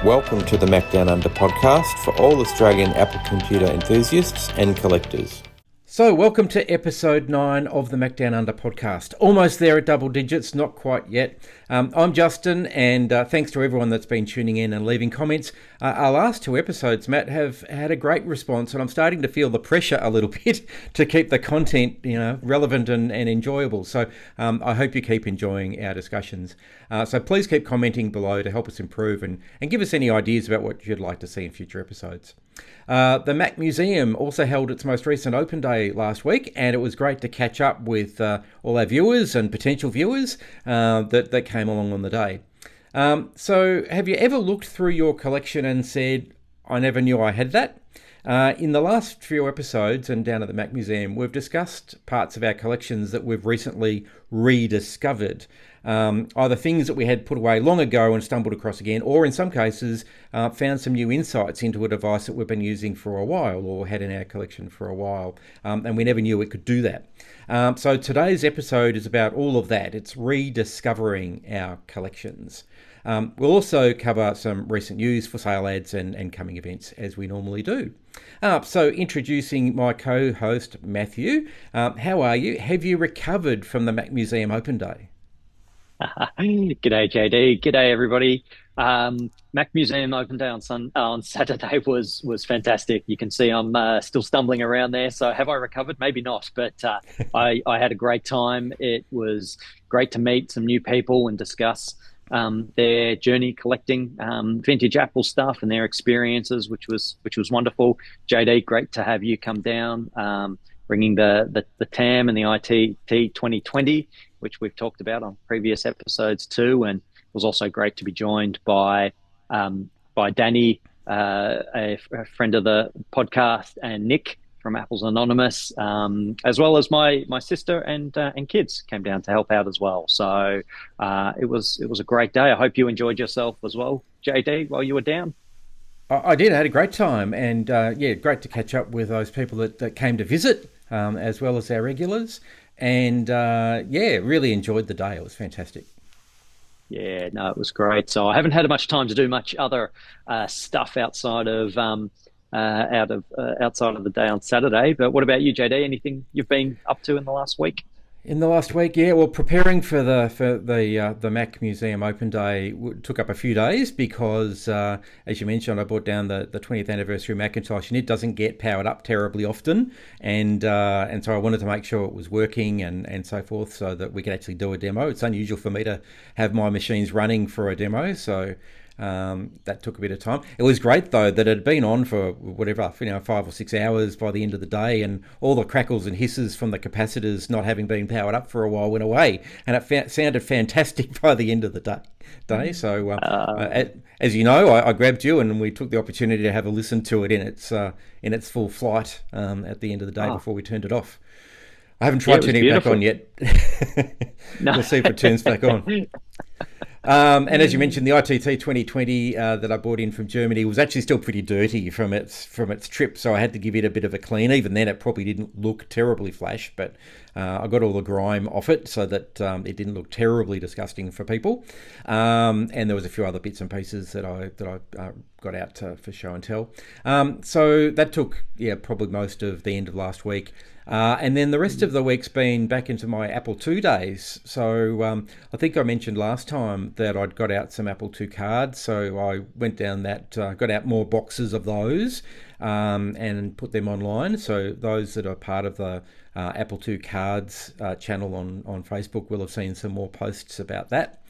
Welcome to the Macdownunder Podcast for all Australian Apple computer enthusiasts and collectors. So, welcome to episode 9 of the Macdownunder Podcast. Almost there at double digits, not quite yet. I'm Justin, and thanks to everyone that's been tuning in and leaving comments. Our last 2 episodes, Matt, have had a great response, and I'm starting to feel the pressure a little bit to keep the content, relevant and enjoyable. So, I hope you keep enjoying our discussions. So please keep commenting below to help us improve and give us any ideas about what you'd like to see in future episodes. The Mac Museum also held its most recent open day last week, and it was great to catch up with all our viewers and potential viewers that came along on the day. So have you ever looked through your collection and said, I never knew I had that? In the last few episodes and down at the Mac Museum, we've discussed parts of our collections that we've recently rediscovered. Either things that we had put away long ago and stumbled across again, or in some cases found some new insights into a device that we've been using for a while or had in our collection for a while, and we never knew it could do that. So today's episode is about all of that. It's rediscovering our collections. We'll also cover some recent news, for sale ads and coming events as we normally do. So introducing my co-host Matthew. How are you? Have you recovered from the Mac Museum Open Day? G'day JD, g'day everybody. Mac Museum Open Day on Saturday was fantastic. You can see I'm still stumbling around there. So have I recovered? Maybe not, but I had a great time. It was great to meet some new people and discuss their journey collecting vintage Apple stuff and their experiences, which was wonderful. JD, great to have you come down, bringing the TAM and the ITT 2020, which we've talked about on previous episodes too. And it was also great to be joined by Danny, a friend of the podcast, and Nick from Apple's Anonymous, as well as my sister and kids came down to help out as well. So it was a great day. I hope you enjoyed yourself as well, JD, while you were down. I did. I had a great time, and great to catch up with those people that came to visit, as well as our regulars. And really enjoyed the day. It was fantastic. Yeah, no, it was great. So I haven't had much time to do much other stuff outside of the day on Saturday. But what about you, JD? Anything you've been up to in the last week? In the last week, preparing for the Mac Museum Open Day took up a few days because, as you mentioned, I brought down the 20th anniversary Macintosh, and it doesn't get powered up terribly often, and so I wanted to make sure it was working and so forth, so that we could actually do a demo. It's unusual for me to have my machines running for a demo, so. That took a bit of time. It was great though that it had been on for 5 or 6 hours by the end of the day, and all the crackles and hisses from the capacitors not having been powered up for a while went away, and it sounded fantastic by the end of the day. So as you know, I grabbed you and we took the opportunity to have a listen to it in its full flight at the end of the day before we turned it off. I haven't tried turning it back on yet. No. We'll see if it turns back on. And as you mentioned, the ITT 2020 that I brought in from Germany was actually still pretty dirty from its trip, so I had to give it a bit of a clean. Even then, it probably didn't look terribly flash, but I got all the grime off it so that it didn't look terribly disgusting for people. And there was a few other bits and pieces that I got out for show and tell. So that took probably most of the end of last week. And then the rest of the week's been back into my Apple II days. So I think I mentioned last time that I'd got out some Apple II cards. So I went down got out more boxes of those and put them online. So those that are part of the Apple II cards channel on Facebook will have seen some more posts about that.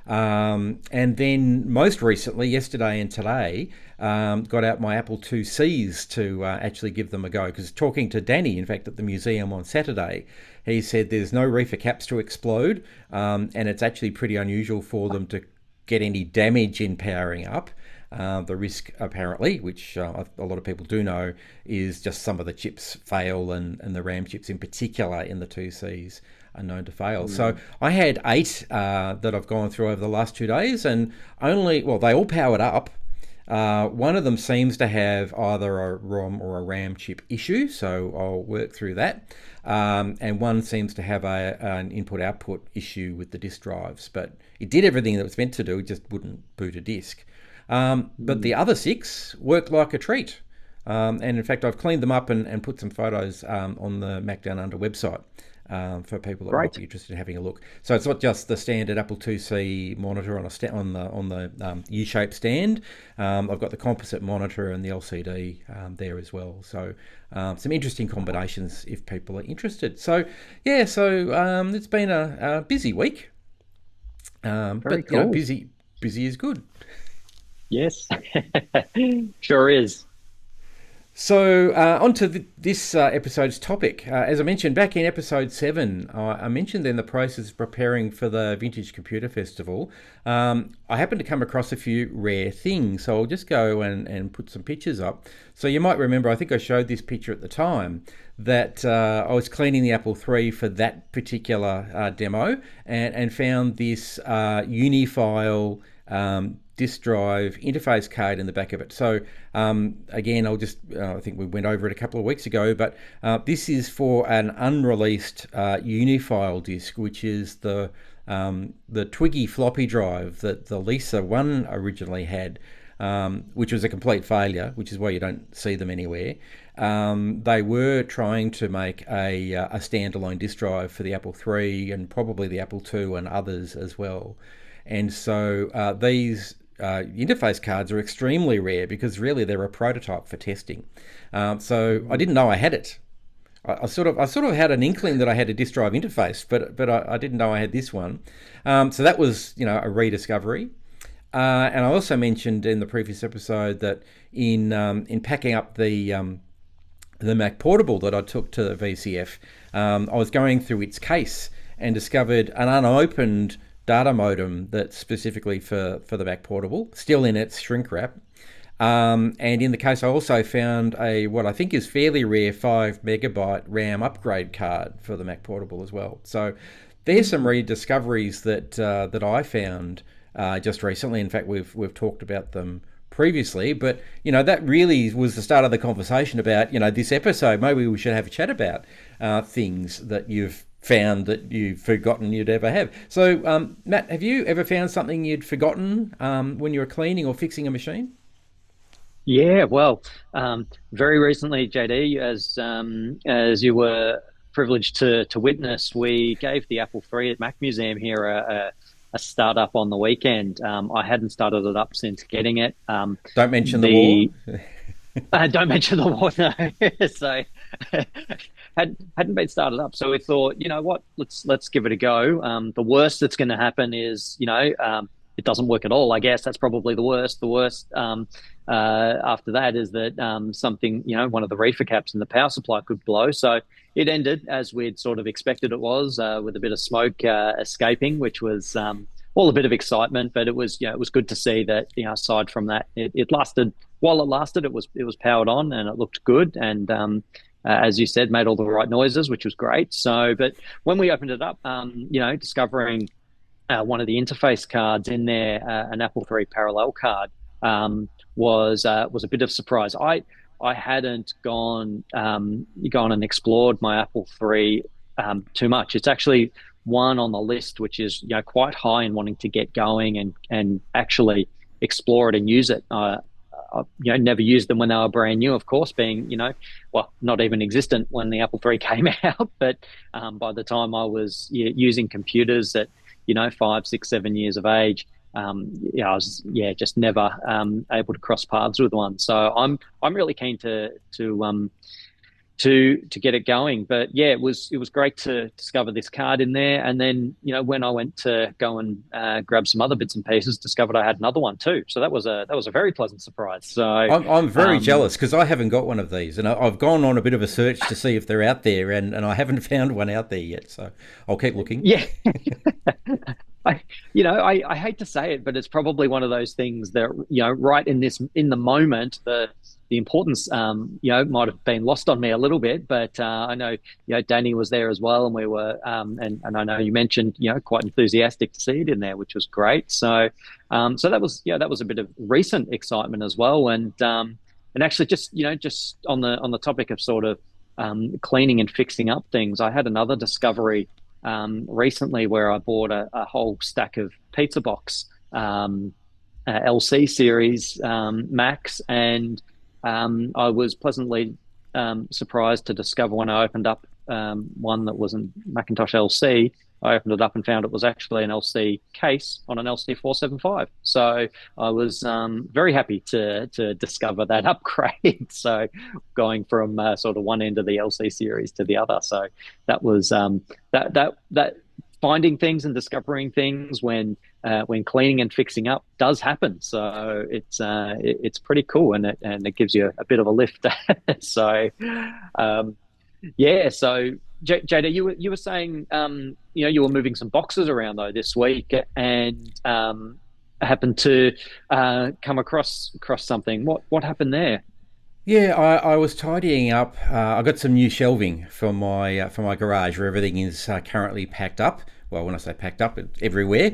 And then most recently, yesterday and today, got out my Apple IICs to actually give them a go. Because talking to Danny, in fact, at the museum on Saturday, he said there's no reefer caps to explode, and it's actually pretty unusual for them to get any damage in powering up. The risk, apparently, which a lot of people do know, is just some of the chips fail, and the RAM chips in particular in the 2Cs are known to fail. So I had 8 that I've gone through over the last 2 days, and they all powered up. One of them seems to have either a ROM or a RAM chip issue, so I'll work through that. And one seems to have an input-output issue with the disk drives, but it did everything that it was meant to do, it just wouldn't boot a disk. But the other 6 work like a treat. And in fact, I've cleaned them up and put some photos on the Macdownunder website for people that might be interested in having a look. So it's not just the standard Apple IIc monitor on the U-shaped stand. I've got the composite monitor and the LCD there as well. So some interesting combinations if people are interested. So it's been a busy week. But cool. Busy is good. Yes, sure is. So on to this episode's topic. As I mentioned back in episode 7, I mentioned then the process of preparing for the Vintage Computer Festival. I happened to come across a few rare things, so I'll just go and put some pictures up. So you might remember, I think I showed this picture at the time, that I was cleaning the Apple III for that particular demo and found this Unifile disk drive interface card in the back of it. So again, I think we went over it a couple of weeks ago, but this is for an unreleased Unifile disk, which is the Twiggy floppy drive that the Lisa 1 originally had, which was a complete failure, which is why you don't see them anywhere. They were trying to make a standalone disk drive for the Apple III and probably the Apple II and others as well. And so these interface cards are extremely rare because really they're a prototype for testing. So I didn't know I had it. I sort of had an inkling that I had a disk drive interface, but I didn't know I had this one. So that was a rediscovery. And I also mentioned in the previous episode that in packing up the Mac Portable that I took to VCF, I was going through its case and discovered an unopened data modem that's specifically for the Mac Portable, still in its shrink wrap. And in the case, I also found what I think is fairly rare 5 megabyte RAM upgrade card for the Mac Portable as well. So there's some rediscoveries that I found just recently. In fact, we've talked about them previously, but that really was the start of the conversation about this episode. Maybe we should have a chat about things that you've found that you've forgotten you'd ever have. So Matt, have you ever found something you'd forgotten when you were cleaning or fixing a machine? Yeah, well, very recently, JD, as you were privileged to witness, we gave the Apple III at Mac Museum here a startup on the weekend. I hadn't started it up since getting it. Don't mention the war. Don't mention the war, no. So hadn't been started up. So we thought, you know what, let's give it a go. The worst that's going to happen is, it doesn't work at all. I guess that's probably the worst. The worst after that is that something, one of the reefer caps in the power supply could blow. So it ended as we'd sort of expected it was, with a bit of smoke escaping, which was all a bit of excitement. But it was good to see that, aside from that, it lasted. While it lasted, it was powered on and it looked good. And as you said, made all the right noises, which was great. So, but when we opened it up, discovering one of the interface cards in there, an Apple III parallel card, was a bit of a surprise. I hadn't gone and explored my Apple III too much. It's actually one on the list which is quite high in wanting to get going and actually explore it and use it. Never used them when they were brand new, of course, being not even existent when the Apple III came out. But by the time I was using computers at 5, 6, 7 years of age, I was just never able to cross paths with one. So I'm really keen to get it going. But yeah, it was great to discover this card in there. And then when I went to go and grab some other bits and pieces, discovered I had another one too. So that was a very pleasant surprise. So I'm very jealous because I haven't got one of these, and I've gone on a bit of a search to see if they're out there, and I haven't found one out there yet. So I'll keep looking. Yeah. I hate to say it, but it's probably one of those things that, right in the moment, the importance, might have been lost on me a little bit. But I know, Danny was there as well, and we were, and I know you mentioned, quite enthusiastic to see it in there, which was great. So, that was a bit of recent excitement as well, and actually just on the topic of sort of cleaning and fixing up things, I had another discovery recently where I bought a whole stack of pizza box LC series Macs, and I was pleasantly surprised to discover when I opened up one that was a Macintosh LC. I opened it up and found it was actually an LC case on an LC 475. So I was very happy to discover that upgrade. So going from sort of one end of the LC series to the other. So that was that finding things and discovering things when cleaning and fixing up does happen. So it's pretty cool, and it gives you a bit of a lift. So yeah. So Jada, you were saying you were moving some boxes around though this week, and happened to come across something. What happened there? Yeah, I was tidying up. I got some new shelving for my garage where everything is currently packed up. Well, when I say packed up, it's everywhere.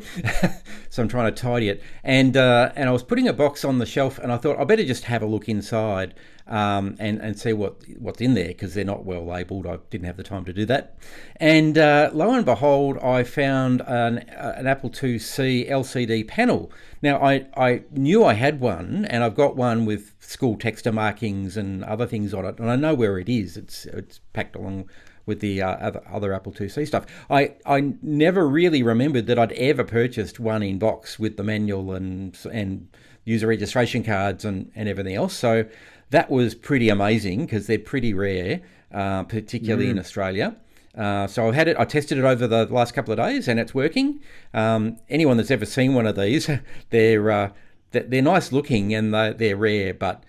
So I'm trying to tidy it. And I was putting a box on the shelf, and I thought I better just have a look inside and see what's in there, because they're not well labelled. I didn't have the time to do that. And lo and behold, I found an Apple IIc LCD panel. Now, I knew I had one, and I've got one with school texter markings and other things on it, and I know where it is. It's packed along with the other Apple IIc stuff. I never really remembered that I'd ever purchased one in box with the manual and user registration cards and everything else. So that was pretty amazing, because they're pretty rare, particularly in Australia. So I tested it over the last couple of days, and it's working. Anyone that's ever seen one of these, they're nice looking, and they're rare, but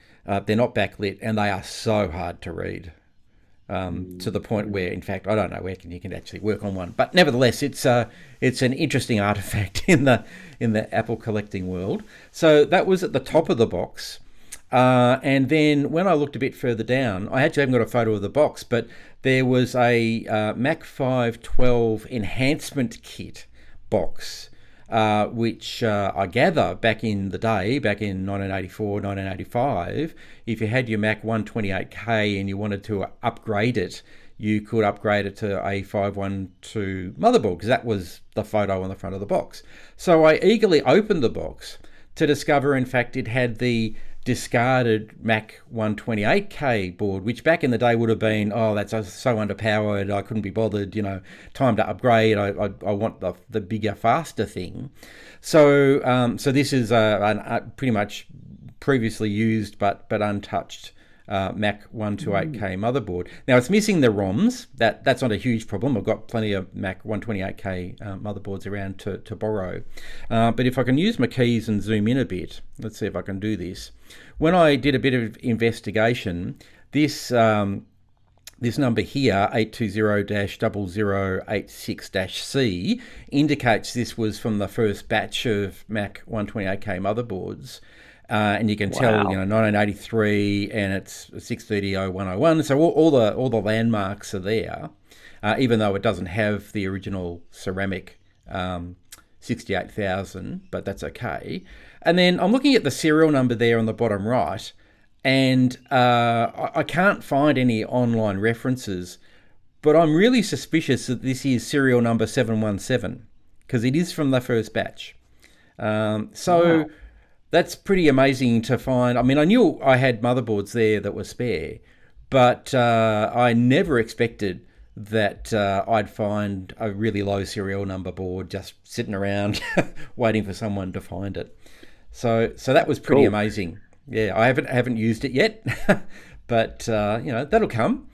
they're not backlit, and they are so hard to read. To the point where, in fact, I don't know where you can actually work on one, but nevertheless, it's an interesting artifact in the Apple collecting world. So that was at the top of the box, and then when I looked a bit further down, I actually haven't got a photo of the box, but there was a Mac 512 enhancement kit box, which I gather back in the day, back in 1984, 1985, if you had your Mac 128K and you wanted to upgrade it, you could upgrade it to a 512 motherboard, because that was the photo on the front of the box. So I eagerly opened the box to discover, in fact, it had the discarded Mac 128K board, which back in the day would have been, oh, that's so underpowered, I couldn't be bothered, time to upgrade, I want the bigger, faster thing. So this is a pretty much previously used but untouched Mac 128K motherboard. Now, it's missing the ROMs. That's not a huge problem. I've got plenty of Mac 128K motherboards around to borrow. But if I can use my keys and zoom in a bit, let's see if I can do this. When I did a bit of investigation, this number here, 820-0086-C, indicates this was from the first batch of Mac 128K motherboards. And you can tell, 1983, and it's 630-0101. So all the landmarks are there, even though it doesn't have the original ceramic 68,000, but that's okay. And then I'm looking at the serial number there on the bottom right, and I can't find any online references, but I'm really suspicious that this is serial number 717, because it is from the first batch. Wow. That's pretty amazing to find. I mean, I knew I had motherboards there that were spare, but I never expected that I'd find a really low serial number board just sitting around waiting for someone to find it. So that was pretty amazing. Yeah, I haven't used it yet, but that'll come.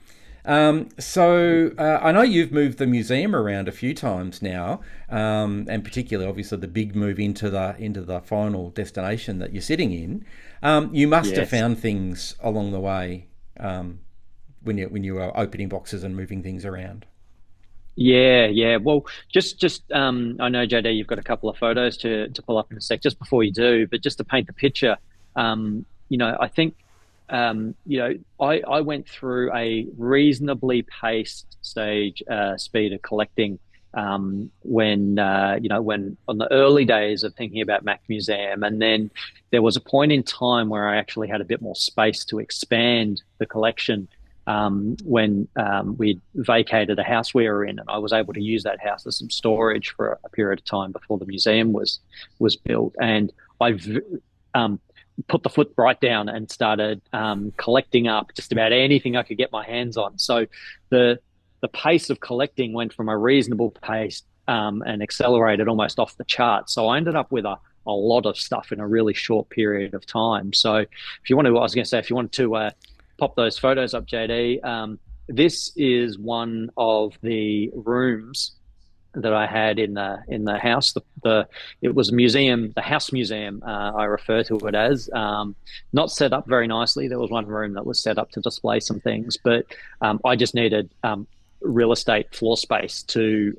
So I know you've moved the museum around a few times now, and particularly, obviously, the big move into the final destination that you're sitting in. You must have found things along the way when you were opening boxes and moving things around. Yeah. Well, just I know, JD, you've got a couple of photos to pull up in a sec. Just before you do, but just to paint the picture, I think. I went through a reasonably paced speed of collecting when on the early days of thinking about Mac Museum, and then there was a point in time where I actually had a bit more space to expand the collection when we'd vacated the house we were in, and I was able to use that house as some storage for a period of time before the museum was built. And I've put the foot right down and started collecting up just about anything I could get my hands on. So the pace of collecting went from a reasonable pace and accelerated almost off the chart. So I ended up with a lot of stuff in a really short period of time. So if you want to, I was going to say, if you want to pop those photos up, JD, this is one of the rooms that I had in the house. It was a museum, the house museum, I refer to it as. Not set up very nicely. There was one room that was set up to display some things, but I just needed real estate floor space to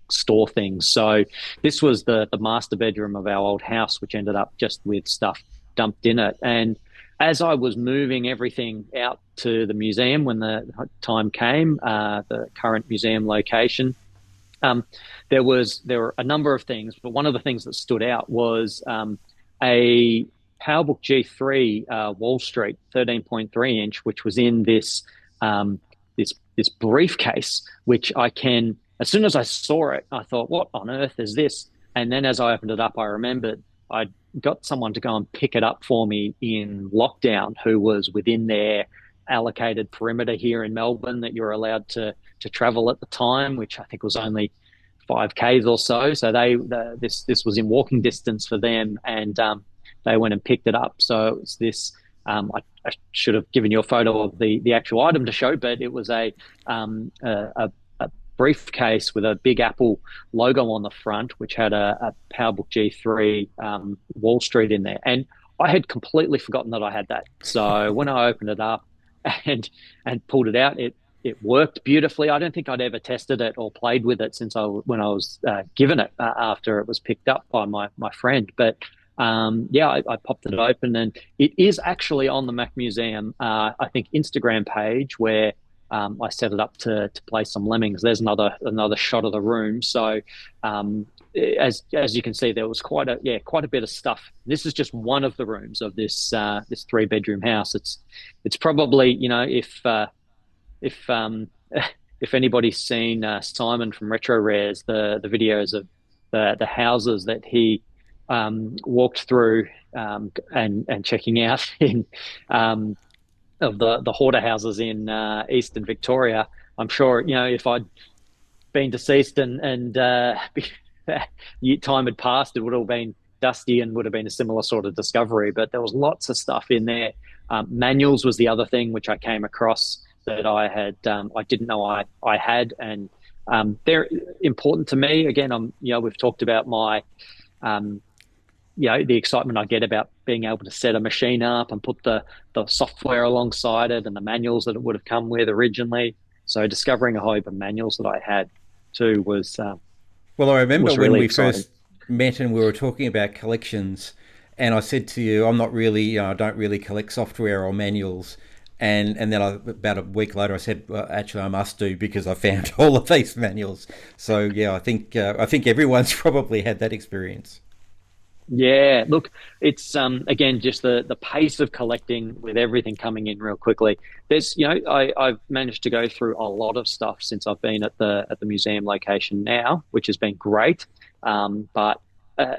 store things. So this was the master bedroom of our old house, which ended up just with stuff dumped in it. And as I was moving everything out to the museum when the time came, the current museum location, there were a number of things, but one of the things that stood out was a PowerBook G3 Wall Street 13.3 inch, which was in this briefcase, which as soon as I saw it, I thought, what on earth is this? And then as I opened it up, I remembered I'd got someone to go and pick it up for me in lockdown who was within their allocated perimeter here in Melbourne that you're allowed to travel at the time, which I think was only 5Ks or so. So this was in walking distance for them, and they went and picked it up. So it's this. I should have given you a photo of the actual item to show, but it was a briefcase with a Big Apple logo on the front, which had a PowerBook G3 Wall Street in there. And I had completely forgotten that I had that. So when I opened it up and pulled it out, it worked beautifully. I don't think I'd ever tested it or played with it when I was given it after it was picked up by my friend. But I popped it open, and it is actually on the Mac Museum, I think, Instagram page, where I set it up to play some lemmings. There's another shot of the room. So as you can see, there was quite a bit of stuff. This is just one of the rooms of this 3-bedroom house. It's probably, if anybody's seen Simon from Retro Rares, the videos of the houses that he walked through and checking out in of the hoarder houses in eastern Victoria. I'm sure, if I'd been deceased and time had passed, it would have been dusty and would have been a similar sort of discovery. But there was lots of stuff in there. Manuals was the other thing which I came across that I didn't know I had, and they're important to me. Again, we've talked about my the excitement I get about being able to set a machine up and put the software alongside it and the manuals that it would have come with originally. So discovering a whole heap of manuals that I had too was well, I remember was when really we exciting. first met and we were talking about collections, and I said to you, I'm not really, I don't really collect software or manuals. And then about a week later, I said, well, actually, I must do, because I found all of these manuals. So yeah, I think everyone's probably had that experience. Yeah, look, it's again just the pace of collecting with everything coming in real quickly. There's I've managed to go through a lot of stuff since I've been at the museum location now, which has been great. But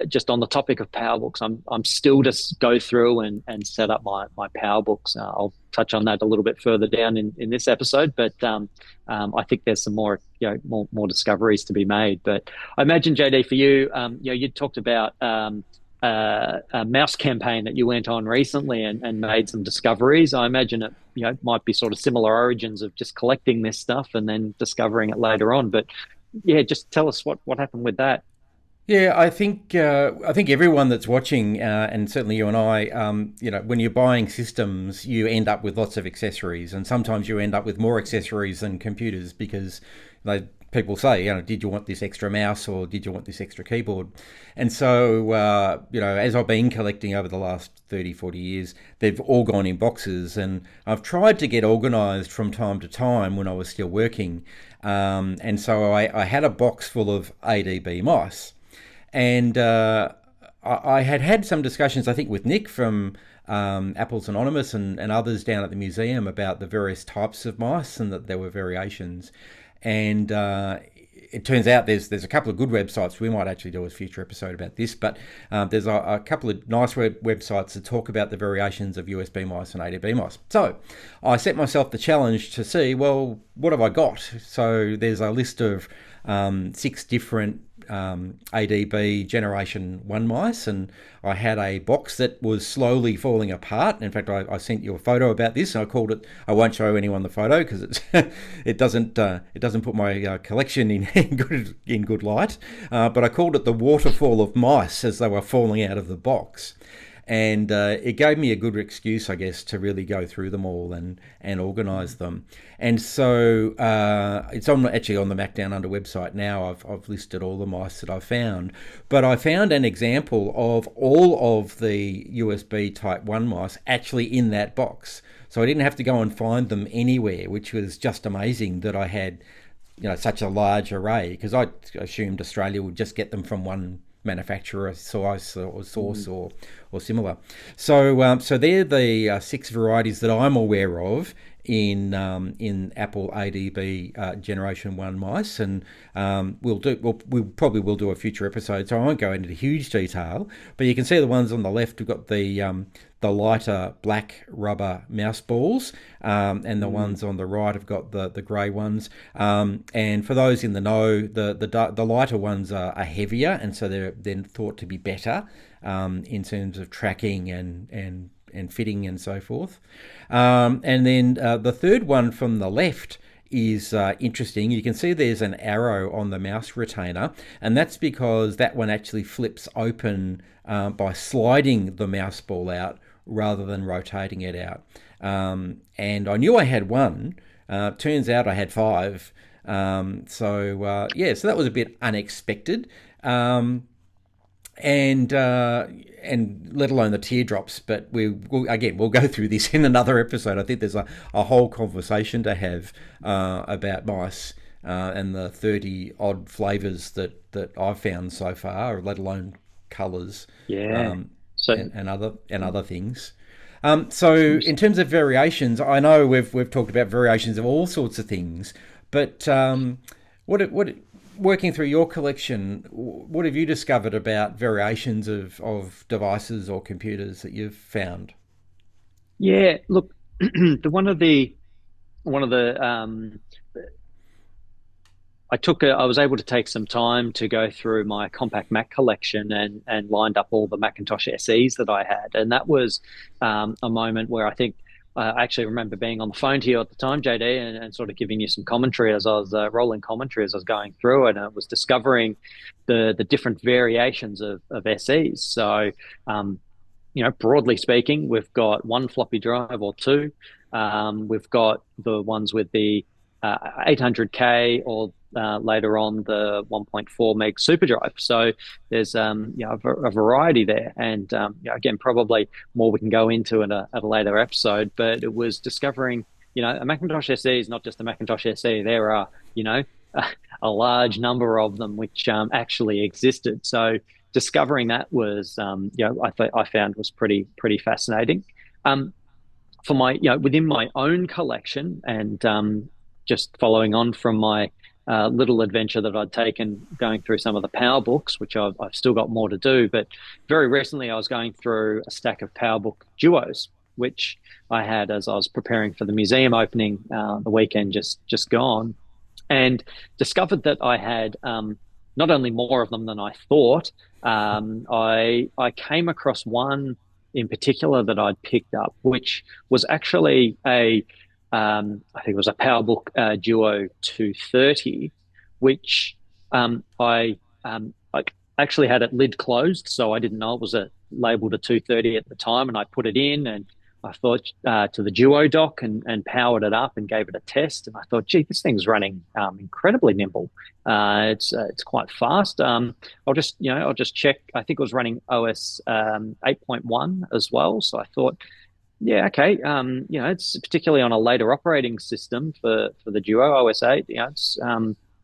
just on the topic of PowerBooks, I'm still to go through and set up my PowerBooks. I'll touch on that a little bit further down in this episode, but I think there's some more more discoveries to be made. But I imagine, JD, for you, you talked about a mouse campaign that you went on recently and made some discoveries. I imagine it might be sort of similar origins of just collecting this stuff and then discovering it later on. But yeah, just tell us what happened with that. Yeah, I think everyone that's watching, and certainly you and I, when you're buying systems, you end up with lots of accessories, and sometimes you end up with more accessories than computers, because people say, did you want this extra mouse or did you want this extra keyboard? And so, as I've been collecting over the last 30, 40 years, they've all gone in boxes, and I've tried to get organised from time to time when I was still working. And so I had a box full of ADB mice. And I had some discussions, I think, with Nick from Apple's Anonymous and others down at the museum about the various types of mice and that there were variations. And it turns out there's a couple of good websites. We might actually do a future episode about this, but there's a couple of nice websites that talk about the variations of USB mice and ADB mice. So I set myself the challenge to see, well, what have I got? So there's a list of 6 different ADB Generation 1 mice, and I had a box that was slowly falling apart. In fact, I sent you a photo about this, and I called it, I won't show anyone the photo because it's it doesn't put my collection in good light, but I called it the waterfall of mice as they were falling out of the box. And it gave me a good excuse, I guess, to really go through them all and organise them. And so it's actually on the Macdownunder website now. I've listed all the mice that I've found. But I found an example of all of the USB Type 1 mice actually in that box. So I didn't have to go and find them anywhere, which was just amazing that I had such a large array, because I assumed Australia would just get them from one manufacturer, source or similar. So they're the 6 varieties that I'm aware of in Apple ADB Generation 1 mice, and we probably will do a future episode, so I won't go into huge detail, but you can see the ones on the left. We've got the lighter black rubber mouse balls, and the ones on the right have got the grey ones. And for those in the know, the lighter ones are heavier, and so they're then thought to be better in terms of tracking and fitting and so forth. And then the third one from the left is interesting. You can see there's an arrow on the mouse retainer, and that's because that one actually flips open by sliding the mouse ball out rather than rotating it out. And I knew I had one. Turns out I had 5. So that was a bit unexpected. And let alone the teardrops, but we'll go through this in another episode. I think there's a whole conversation to have about mice and the 30 odd flavours that I've found so far, let alone colours, and other things. So in terms of variations, I know we've talked about variations of all sorts of things, but working through your collection, what have you discovered about variations of devices or computers that you've found? Yeah, look, one of the I was able to take some time to go through my compact Mac collection and lined up all the Macintosh SEs that I had, and that was a moment where I think. I actually remember being on the phone to you at the time, JD, and sort of giving you some commentary as I was rolling commentary as I was going through it, and I was discovering the different variations of SEs. So, broadly speaking, we've got 1 floppy drive or 2. We've got the ones with the 800K or later on the 1.4 meg super drive. So there's a variety there, and again, probably more we can go into at a later episode. But it was discovering, a Macintosh SE is not just a Macintosh SE. There are a large number of them which actually existed. So discovering that was I found was pretty fascinating. For my within my own collection, and just following on from my little adventure that I'd taken going through some of the PowerBooks, which I've still got more to do. But very recently I was going through a stack of PowerBook Duos, which I had as I was preparing for the museum opening the weekend just gone, and discovered that I had not only more of them than I thought. I came across one in particular that I'd picked up, which was actually I think it was a PowerBook Duo 230, which I actually had it lid closed, so I didn't know it was labeled a 230 at the time, and I put it in and I thought to the Duo dock and powered it up and gave it a test, and I thought, gee, this thing's running incredibly nimble. It's quite fast. I'll just check. I think it was running OS 8.1 as well, so I thought, yeah, okay. It's particularly on a later operating system for the Duo OS 8.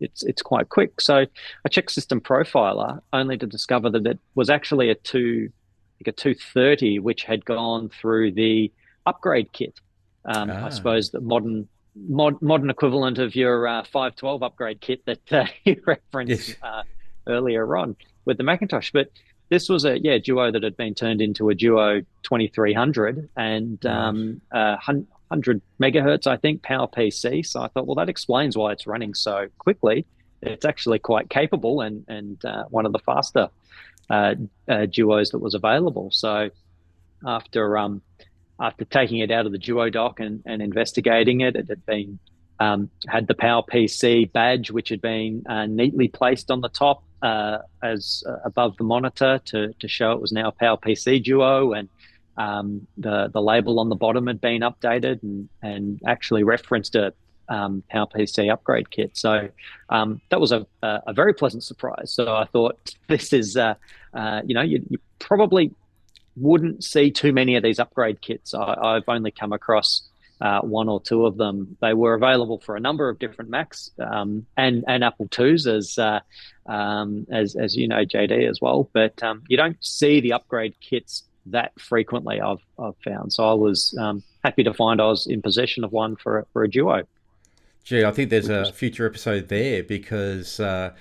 It's quite quick. So I checked System Profiler only to discover that it was actually a 230, which had gone through the upgrade kit. I suppose that modern modern equivalent of your 512 upgrade kit that you referenced Yes. earlier on with the Macintosh. But this was a Duo that had been turned into a Duo 2300 and Right. 100 megahertz, I think, Power PC. So I thought, well, that explains why it's running so quickly. It's actually quite capable and one of the faster Duos that was available. So after after taking it out of the Duo dock and investigating it, it had been had the Power PC badge, which had been neatly placed on the top as above the monitor to show it was now a Power PC Duo, and the label on the bottom had been updated and actually referenced a Power PC upgrade kit. So that was a very pleasant surprise. So I thought this is you probably wouldn't see too many of these upgrade kits. I've only come across one or two of them. They were available for a number of different Macs and Apple IIs as you know, JD, as well. But you don't see the upgrade kits that frequently. I've found. So I was happy to find I was in possession of one for a Duo. Gee, I think there's Which a was future episode there because, there's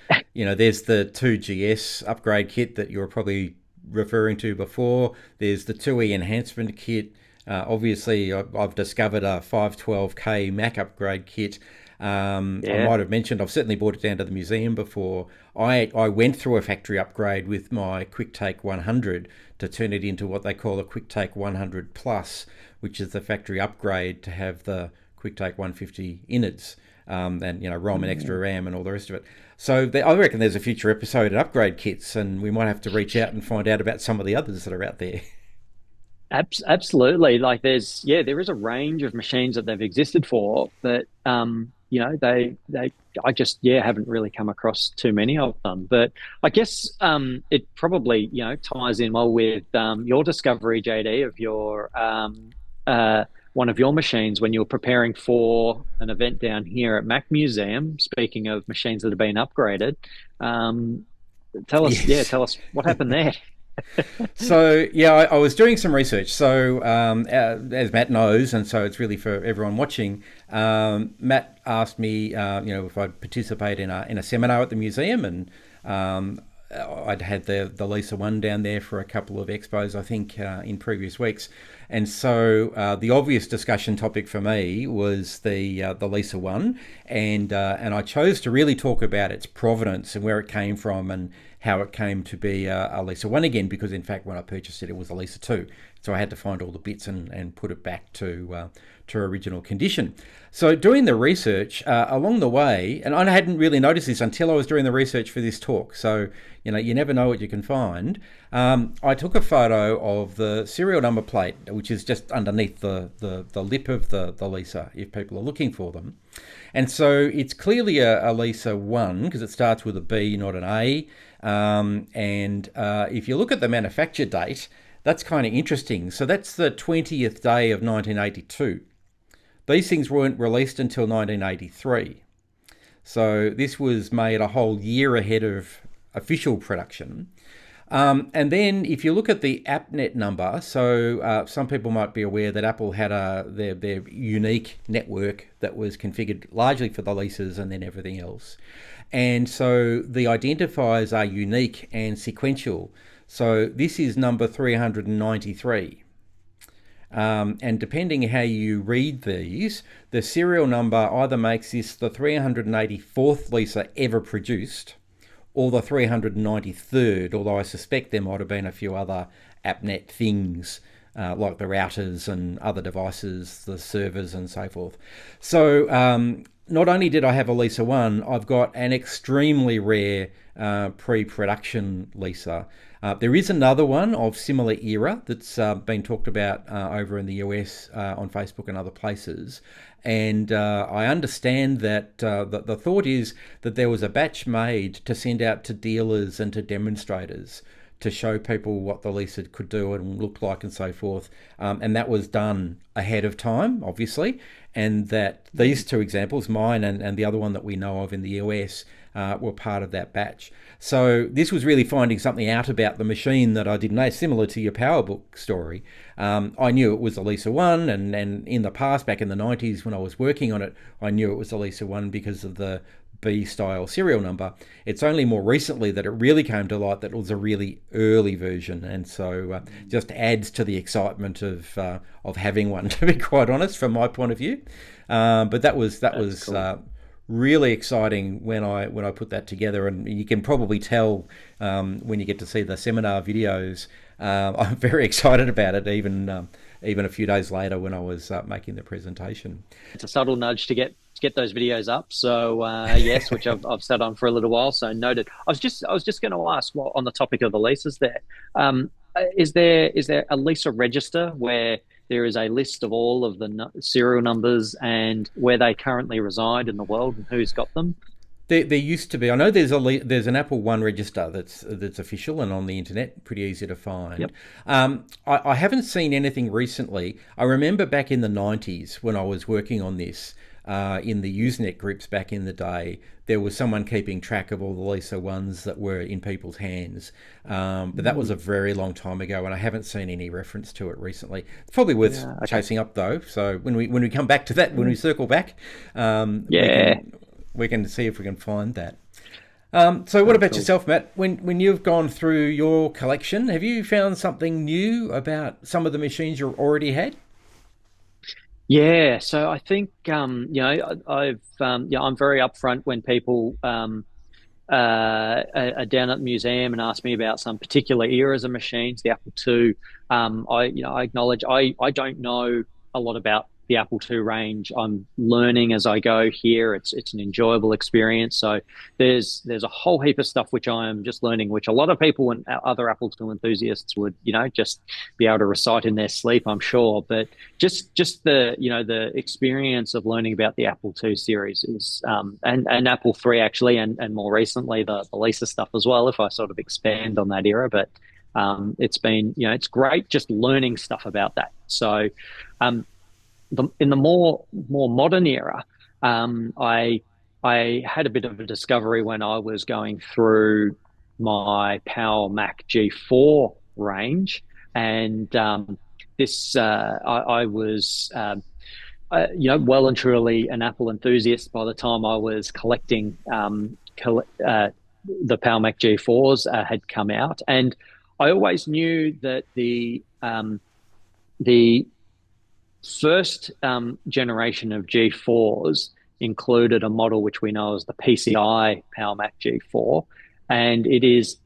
the 2GS upgrade kit that you were probably referring to before. There's the 2E enhancement kit. Obviously, I've discovered a 512K Mac upgrade kit. I yeah. might have mentioned I've certainly brought it down to the museum before. I went through a factory upgrade with my QuickTake 100 to turn it into what they call a QuickTake 100 Plus, which is the factory upgrade to have the QuickTake 150 innards, and ROM and extra RAM and all the rest of it. So I reckon there's a future episode of upgrade kits, and we might have to reach out and find out about some of the others that are out there. Absolutely. Like there is a range of machines that they've existed for, but I just haven't really come across too many of them. But I guess it probably ties in well with your discovery, JD, of your one of your machines when you were preparing for an event down here at Mac Museum. Speaking of machines that have been upgraded, Yes. tell us what happened there. So I was doing some research. So as Matt knows, and so it's really for everyone watching. Matt asked me, if I'd participate in a seminar at the museum, and I'd had the Lisa One down there for a couple of expos, I think, in previous weeks, and so the obvious discussion topic for me was the Lisa One, and I chose to really talk about its provenance and where it came from and how it came to be a Lisa 1 again, because in fact when I purchased it, it was a Lisa 2. So I had to find all the bits and put it back to original condition. So doing the research along the way, and I hadn't really noticed this until I was doing the research for this talk. So, you never know what you can find. I took a photo of the serial number plate, which is just underneath the lip of the Lisa, if people are looking for them. And so it's clearly a Lisa 1 because it starts with a B, not an A. And if you look at the manufacture date, that's kind of interesting. So that's the 20th day of 1982. These things weren't released until 1983. So this was made a whole year ahead of official production. And then if you look at the AppNet number, so some people might be aware that Apple had their unique network that was configured largely for the Lisas and then everything else. And so the identifiers are unique and sequential. So this is number 393. And depending how you read these, the serial number either makes this the 384th Lisa ever produced, or the 393rd, although I suspect there might have been a few other AppNet things, like the routers and other devices, the servers and so forth. So not only did I have a Lisa 1, I've got an extremely rare pre-production Lisa. There is another one of similar era that's been talked about over in the US on Facebook and other places. And I understand that the thought is that there was a batch made to send out to dealers and to demonstrators to show people what the Lisa could do and look like and so forth. And that was done ahead of time, obviously. And that these two examples, mine and the other one that we know of in the US, were part of that batch. So this was really finding something out about the machine that I didn't know, similar to your PowerBook story. I knew it was the Lisa 1, and in the past, back in the 90s when I was working on it, I knew it was the Lisa 1 because of the B-style serial number. It's only more recently that it really came to light that it was a really early version, and so just adds to the excitement of having one, to be quite honest, from my point of view. But that was cool. Really exciting when I put that together, and you can probably tell when you get to see the seminar videos. I'm very excited about it, even a few days later when I was making the presentation. It's a subtle nudge to get those videos up. So yes, which I've sat on for a little while. So noted. I was just going to ask, well, on the topic of the Lisas, is there a Lisa register where there is a list of all of the serial numbers and where they currently reside in the world and who's got them? There used to be. I know there's an Apple One register that's official and on the internet, pretty easy to find. Yep. I haven't seen anything recently. I remember back in the 90s when I was working on this, in the Usenet groups back in the day, there was someone keeping track of all the Lisa ones that were in people's hands. But that was a very long time ago, and I haven't seen any reference to it recently. It's probably worth chasing up, though. So when we come back to that, when we circle back, we can see if we can find that. So what about yourself, Matt? When you've gone through your collection, have you found something new about some of the machines you already had? Yeah, so I think I'm very upfront when people are down at the museum and ask me about some particular eras of machines, the Apple II. I acknowledge I don't know a lot about the Apple II range. I'm learning as I go here. It's an enjoyable experience. So there's a whole heap of stuff which I am just learning, which a lot of people and other Apple II enthusiasts would, just be able to recite in their sleep, I'm sure. But just the experience of learning about the Apple II series is and Apple III actually, and more recently the Lisa stuff as well, if I sort of expand on that era. But it's been, it's great just learning stuff about that. So in the more modern era, I had a bit of a discovery when I was going through my Power Mac G4 range, and I was well and truly an Apple enthusiast by the time I was collecting the Power Mac G4s had come out, and I always knew that the first generation of G4s included a model which we know as the PCI Power Mac G4, and it is,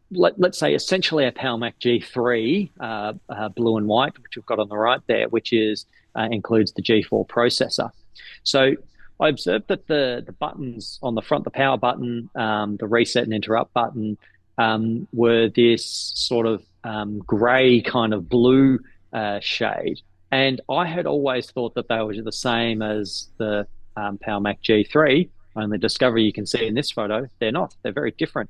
let's say, essentially a Power Mac G3, blue and white, which we've got on the right there, which includes the G4 processor. So I observed that the buttons on the front, the power button, the reset and interrupt button, were this sort of grey kind of blue shade. And I had always thought that they were the same as the Power Mac G3, only discovery you can see in this photo, they're not. They're very different.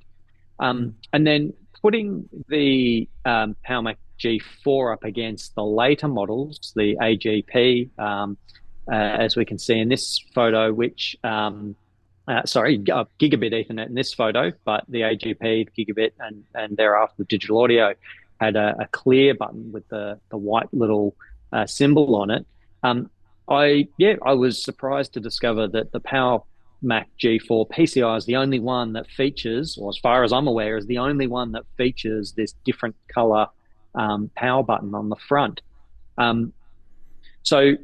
And then putting the Power Mac G4 up against the later models, the AGP, as we can see in this photo, which, gigabit Ethernet in this photo, but the AGP, gigabit, and thereafter the digital audio had a clear button with the white little symbol on it. I was surprised to discover that the Power Mac G4 PCI is the only one that features, or as far as I'm aware, is the only one that features this different color power button on the front. So,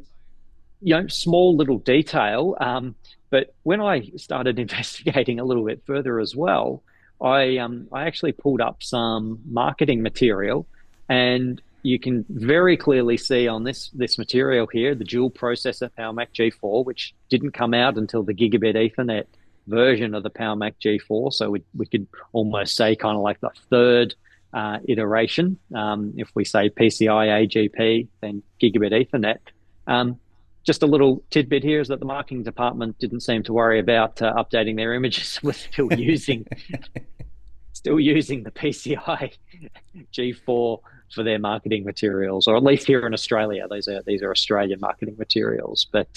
small little detail, but when I started investigating a little bit further as well, I actually pulled up some marketing material, and you can very clearly see on this material here, the dual processor Power Mac G4, which didn't come out until the gigabit Ethernet version of the Power Mac G4. So we could almost say kind of like the third iteration. If we say PCI AGP, then gigabit Ethernet. Just a little tidbit here is that the marketing department didn't seem to worry about updating their images. We're still using still using the PCI G4 for their marketing materials, or at least here in Australia. These are Australian marketing materials. But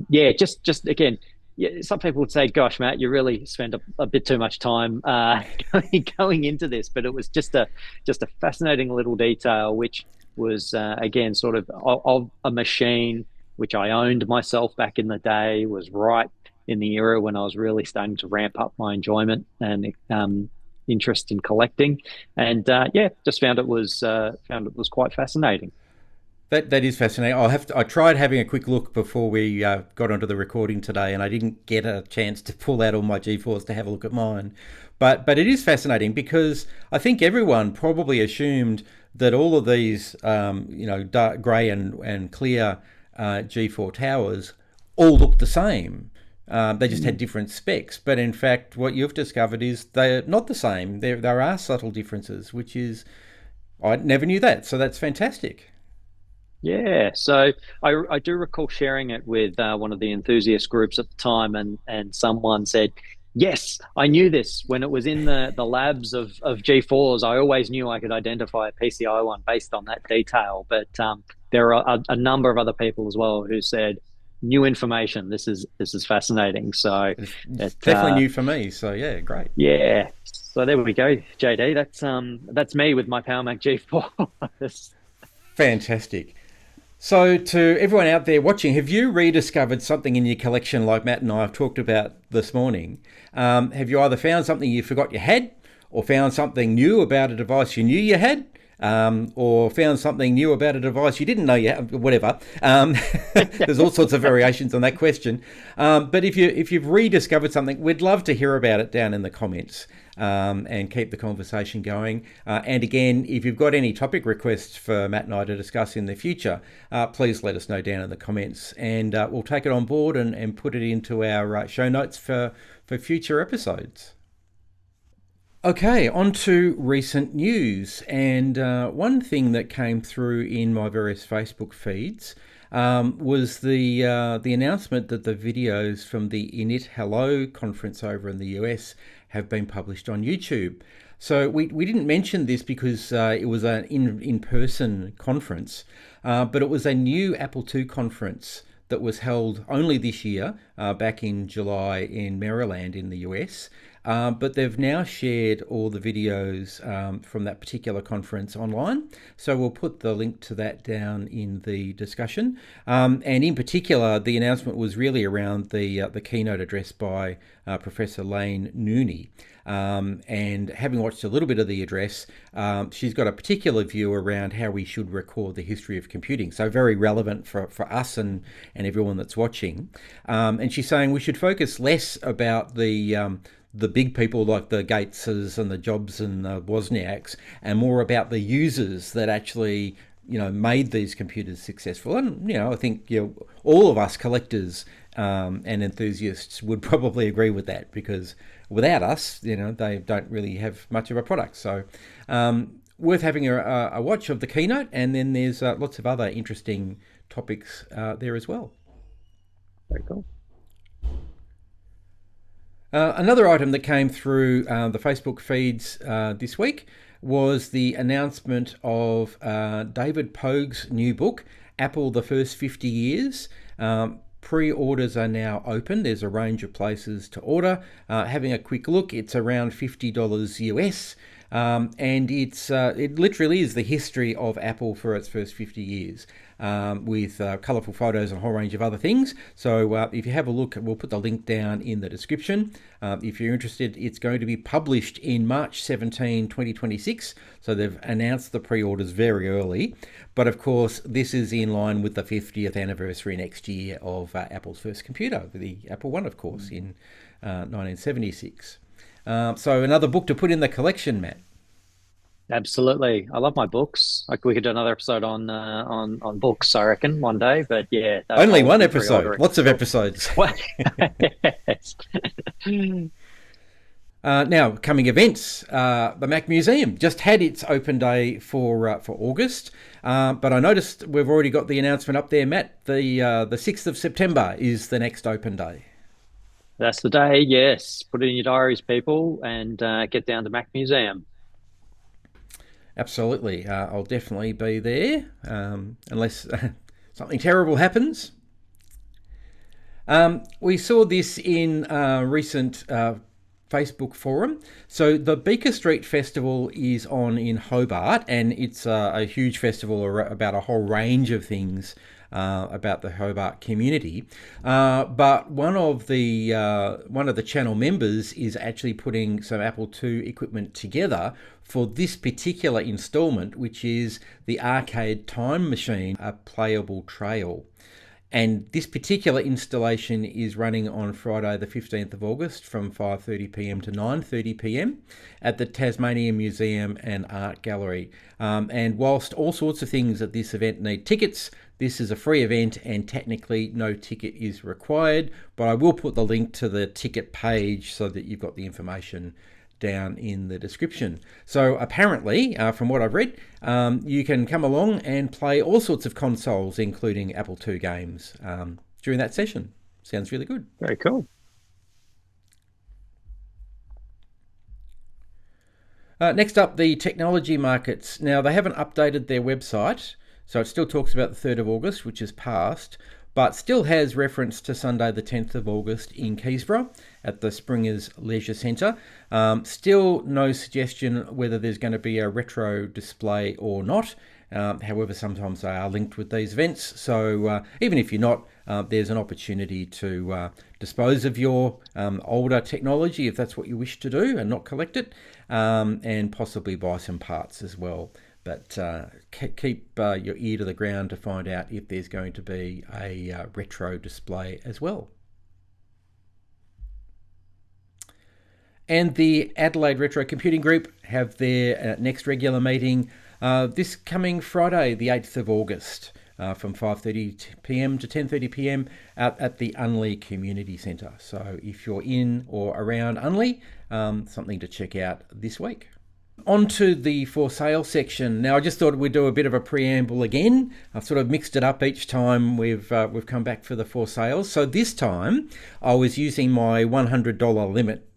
yeah, just again, yeah, some people would say, "Gosh, Matt, you really spend a bit too much time going into this." But it was just a fascinating little detail, which was again sort of a machine which I owned myself back in the day. Was right in the era when I was really starting to ramp up my enjoyment and interest in collecting, and yeah, just found it was quite fascinating. That is fascinating. I tried having a quick look before we got onto the recording today, and I didn't get a chance to pull out all my G4s to have a look at mine. But it is fascinating because I think everyone probably assumed that all of these, dark grey and clear G4 towers all looked the same. They just had different specs. But in fact, what you've discovered is they're not the same. There are subtle differences, which is, I never knew that. So that's fantastic. Yeah, so I do recall sharing it with one of the enthusiast groups at the time, and someone said, "Yes, I knew this when it was in the labs of G4s. I always knew I could identify a PCI one based on that detail." But there are a number of other people as well who said, "New information. This is fascinating." So it's definitely new for me. So yeah, great. Yeah. So there we go, JD. That's me with my PowerMac G4. Fantastic. So to everyone out there watching, have you rediscovered something in your collection like Matt and I have talked about this morning? Have you either found something you forgot you had, or found something new about a device you knew you had, or found something new about a device you didn't know you had, whatever? There's all sorts of variations on that question. But if you've rediscovered something, we'd love to hear about it down in the comments. And keep the conversation going. And again, if you've got any topic requests for Matt and I to discuss in the future, please let us know down in the comments, and we'll take it on board and put it into our show notes for future episodes. Okay, on to recent news. And one thing that came through in my various Facebook feeds was the announcement that the videos from the Init Hello conference over in the US have been published on YouTube. So we didn't mention this because it was an in-person conference, but it was a new Apple II conference that was held only this year, back in July in Maryland in the US. But they've now shared all the videos from that particular conference online. So we'll put the link to that down in the discussion. And in particular, the announcement was really around the keynote address by Professor Lane Nooney. And having watched a little bit of the address, she's got a particular view around how we should record the history of computing. So very relevant for us and everyone that's watching. And she's saying we should focus less about the big people like the Gateses and the Jobs and the Wozniaks, and more about the users that actually, made these computers successful. And, I think, all of us collectors and enthusiasts would probably agree with that, because without us, they don't really have much of a product. So worth having a watch of the keynote. And then there's lots of other interesting topics there as well. Very cool. Another item that came through the Facebook feeds this week was the announcement of David Pogue's new book, Apple: The First 50 Years. Pre-orders are now open. There's a range of places to order. Having a quick look, it's around $50 US. And it literally is the history of Apple for its first 50 years, with colourful photos and a whole range of other things. So if you have a look, we'll put the link down in the description. If you're interested, it's going to be published in March 17, 2026. So they've announced the pre-orders very early. But of course, this is in line with the 50th anniversary next year of Apple's first computer, the Apple I, of course, in 1976. So another book to put in the collection, Matt. Absolutely, I love my books. Like, we could do another episode on books, I reckon, one day. But yeah, only one episode. Lots of episodes. Yes. Now, coming events. The Mac Museum just had its open day for August, but I noticed we've already got the announcement up there, Matt. The 6th of September is the next open day. That's the day. Yes, put it in your diaries, people, and get down to Mac Museum. Absolutely. I'll definitely be there, unless something terrible happens. We saw this in recent Facebook forum. So the Beaker Street Festival is on in Hobart, and it's a huge festival about a whole range of things about the Hobart community. But one of the channel members is actually putting some Apple II equipment together for this particular installment, which is the Arcade Time Machine, a playable trail. And this particular installation is running on Friday the 15th of August from 5:30pm to 9:30pm at the Tasmanian Museum and Art Gallery. And whilst all sorts of things at this event need tickets, this is a free event and technically no ticket is required, but I will put the link to the ticket page so that you've got the information down in the description. So apparently, from what I've read, you can come along and play all sorts of consoles, including Apple II games, during that session. Sounds really good. Very cool. Next up, the technology markets. Now, they haven't updated their website, so it still talks about the 3rd of August, which is past, but still has reference to Sunday the 10th of August in Keysborough at the Springers Leisure Centre. Still no suggestion whether there's going to be a retro display or not. However, sometimes they are linked with these events. So even if you're not, there's an opportunity to dispose of your older technology if that's what you wish to do and not collect it, and possibly buy some parts as well. But keep your ear to the ground to find out if there's going to be a retro display as well. And the Adelaide Retro Computing Group have their next regular meeting this coming Friday, the 8th of August, from 5:30pm to 10:30pm at the Unley Community Centre. So if you're in or around Unley, something to check out this week. On to the for sale section. Now, I just thought we'd do a bit of a preamble again. I've sort of mixed it up each time we've come back for the for sales. So this time I was using my $100 limit.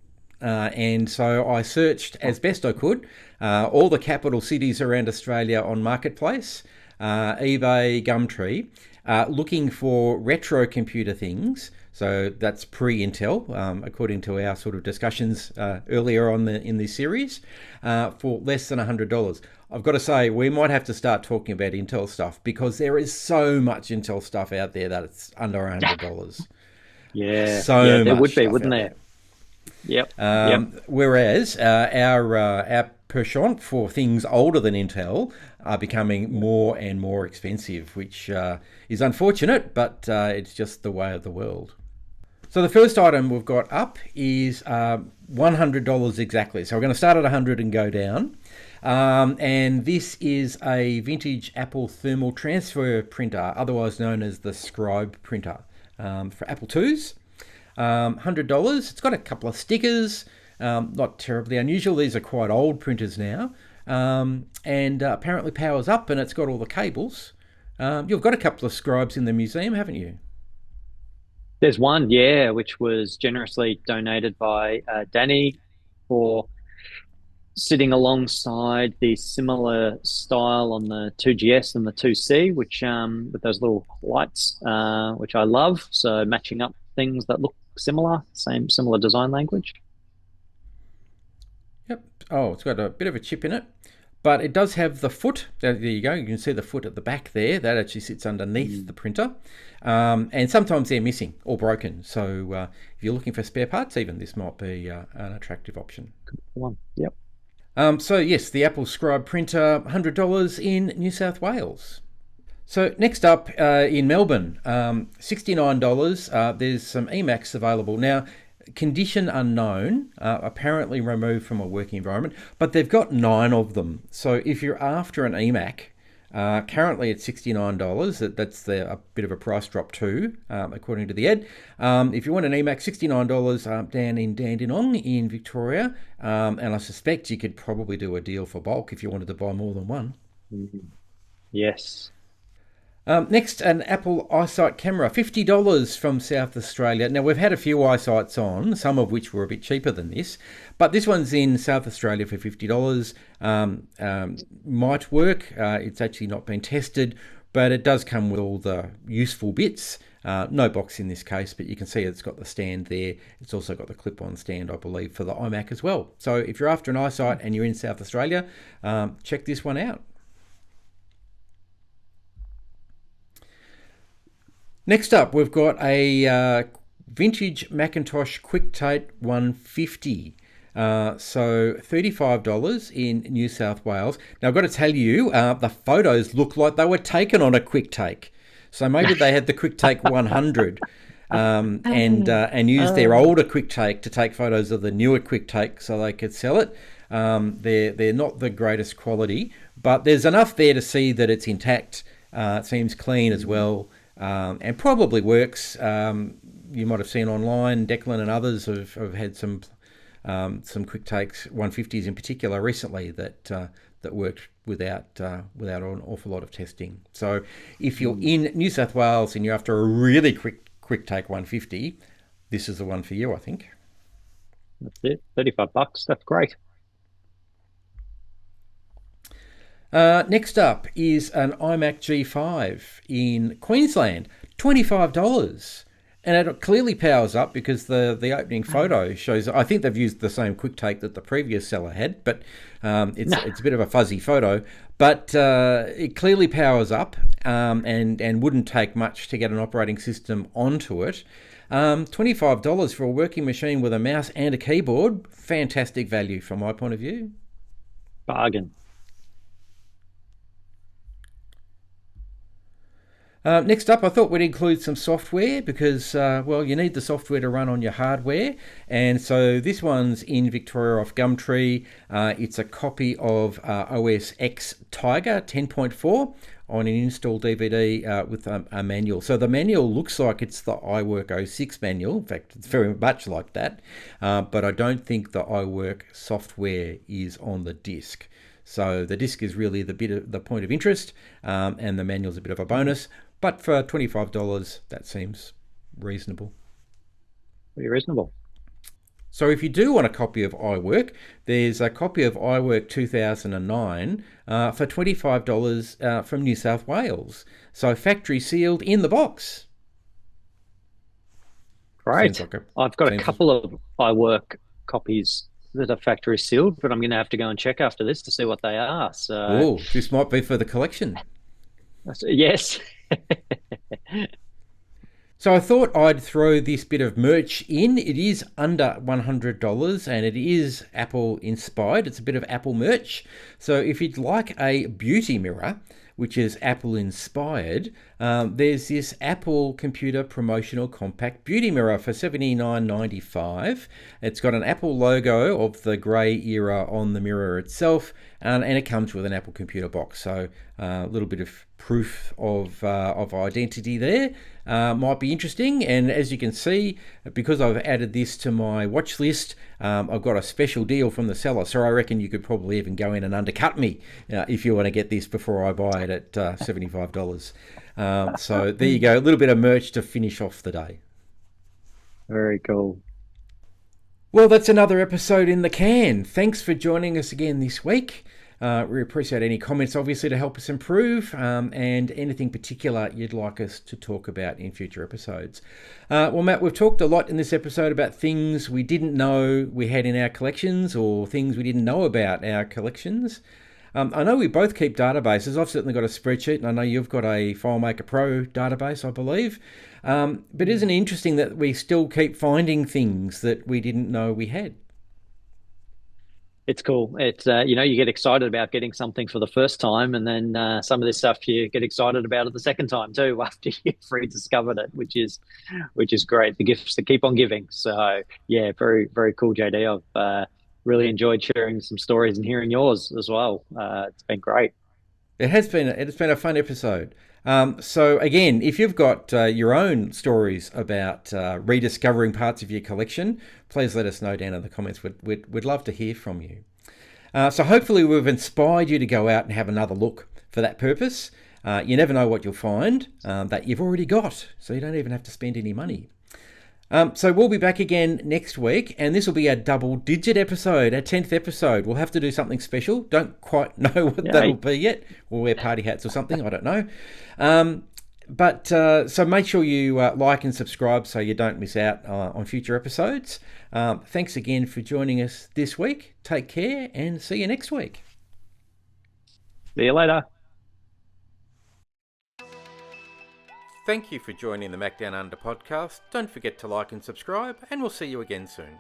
And so I searched as best I could all the capital cities around Australia on Marketplace, eBay, Gumtree, looking for retro computer things. So that's pre-Intel, according to our sort of discussions earlier on in this series, for less than $100. I've got to say, we might have to start talking about Intel stuff because there is so much Intel stuff out there that it's under $100. There would be, wouldn't there? Yep. Whereas our penchant for things older than Intel are becoming more and more expensive, which is unfortunate, but it's just the way of the world. So the first item we've got up is $100 exactly. So we're going to start at 100 and go down. And this is a vintage Apple thermal transfer printer, otherwise known as the Scribe printer, for Apple IIs. $100. It's got a couple of stickers, not terribly unusual. These are quite old printers now, and apparently powers up, and it's got all the cables. You've got a couple of scribes in the museum, haven't you? There's one, which was generously donated by Danny for sitting alongside the similar style on the 2GS and the 2C, which with those little lights, which I love. So matching up things that look similar, similar design language. Yep. Oh, it's got a bit of a chip in it, but it does have the foot. There you go. You can see the foot at the back there. That actually sits underneath the printer. And sometimes they're missing or broken. So if you're looking for spare parts, even this might be an attractive option. Good one. Yep. So yes, the Apple Scribe printer, $100 in New South Wales. So next up in Melbourne, $69. There's some eMacs available. Now, condition unknown, apparently removed from a working environment, but they've got 9 of them. So if you're after an eMac, currently it's $69. That's a bit of a price drop too, according to the ad. If you want an eMac, $69 down in Dandenong in Victoria. And I suspect you could probably do a deal for bulk if you wanted to buy more than one. Yes. Next, an Apple iSight camera, $50 from South Australia. Now, we've had a few iSights on, some of which were a bit cheaper than this, but this one's in South Australia for $50. Might work. It's actually not been tested, but it does come with all the useful bits. No box in this case, but you can see it's got the stand there. It's also got the clip-on stand, I believe, for the iMac as well. So if you're after an iSight and you're in South Australia, check this one out. Next up, we've got a vintage Macintosh QuickTake 150. So $35 in New South Wales. Now, I've got to tell you, the photos look like they were taken on a QuickTake. So maybe they had the QuickTake 100 and used their older QuickTake to take photos of the newer QuickTake so they could sell it. They're not the greatest quality, but there's enough there to see that it's intact. It seems clean as well. And probably works. You might have seen online, Declan and others have had some QuickTakes 150s in particular recently that worked without an awful lot of testing. So if you're in New South Wales and you're after a really quick QuickTake 150, this is the one for you, I think. That's it, $35. That's great. Next up is an iMac G5 in Queensland, $25. And it clearly powers up because the opening photo shows, I think they've used the same QuickTake that the previous seller had, but it's a bit of a fuzzy photo. But it clearly powers up and wouldn't take much to get an operating system onto it. $25 for a working machine with a mouse and a keyboard, fantastic value from my point of view. Bargain. Next up, I thought we'd include some software because, you need the software to run on your hardware. And so this one's in Victoria off Gumtree. It's a copy of OS X Tiger 10.4 on an install DVD with a manual. So the manual looks like it's the iWork 06 manual. In fact, it's very much like that. But I don't think the iWork software is on the disc. So the disc is really the point of interest, and the manual's a bit of a bonus. But for $25, that seems reasonable. Pretty reasonable. So if you do want a copy of iWork, there's a copy of iWork 2009 for $25 from New South Wales. So factory sealed in the box. Great. I've got a couple of iWork copies that are factory sealed, but I'm going to have to go and check after this to see what they are. So, this might be for the collection. Yes. So I thought I'd throw this bit of merch in. It is under $100 and it is Apple inspired. It's a bit of Apple merch. So if you'd like a beauty mirror, which is Apple inspired, there's this Apple computer promotional compact beauty mirror for $79.95. It's got an Apple logo of the grey era on the mirror itself, and it comes with an Apple computer box. So a little bit of proof of identity there. Might be interesting. And as you can see, because I've added this to my watch list, I've got a special deal from the seller. So I reckon you could probably even go in and undercut me if you want to get this before I buy it at $75. So there you go, a little bit of merch to finish off the day. Very cool. Well, that's another episode in the can. Thanks for joining us again this week. We appreciate any comments, obviously, to help us improve, and anything particular you'd like us to talk about in future episodes. Well, Matt, we've talked a lot in this episode about things we didn't know we had in our collections or things we didn't know about our collections. I know we both keep databases. I've certainly got a spreadsheet, and I know you've got a FileMaker Pro database, I believe. But isn't it interesting that we still keep finding things that we didn't know we had? It's cool. It's you get excited about getting something for the first time, and then some of this stuff you get excited about it the second time too after you've rediscovered it, which is great. The gifts that keep on giving. So yeah, very very cool, JD. I've really enjoyed sharing some stories and hearing yours as well. It's been great. It's been a fun episode. So again, if you've got your own stories about rediscovering parts of your collection, please let us know down in the comments. We'd love to hear from you. So hopefully we've inspired you to go out and have another look for that purpose. You never know what you'll find that you've already got, so you don't even have to spend any money. So we'll be back again next week, and this will be a double-digit episode, our 10th episode. We'll have to do something special. Don't quite know what that'll be yet. We'll wear party hats or something. I don't know. So make sure you like and subscribe so you don't miss out on future episodes. Thanks again for joining us this week. Take care and see you next week. See you later. Thank you for joining the Macdownunder Podcast. Don't forget to like and subscribe, and we'll see you again soon.